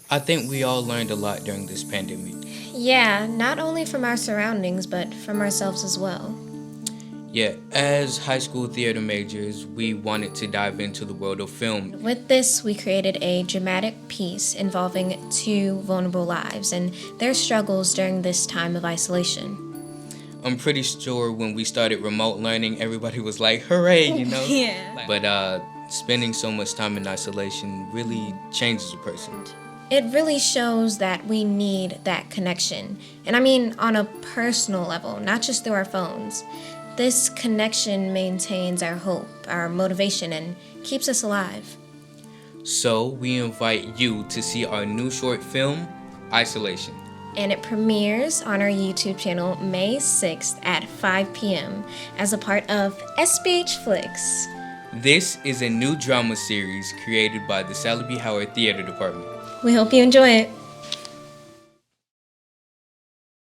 I think we all learned a lot during this pandemic. Yeah, not only from our surroundings, but from ourselves as well. Yeah, as high school theater majors, we wanted to dive into the world of film. With this, we created a dramatic piece involving two vulnerable lives and their struggles during this time of isolation. I'm pretty sure when we started remote learning, everybody was like, hooray, Yeah. But spending so much time in isolation really changes a person. It really shows that we need that connection. And I mean on a personal level, not just through our phones. This connection maintains our hope, our motivation, and keeps us alive. So we invite you to see our new short film, Isolation. And it premieres on our YouTube channel May 6th at 5 p.m. as a part of SBHflix. This is a new drama series created by the Sallie Theater Department. We hope you enjoy it.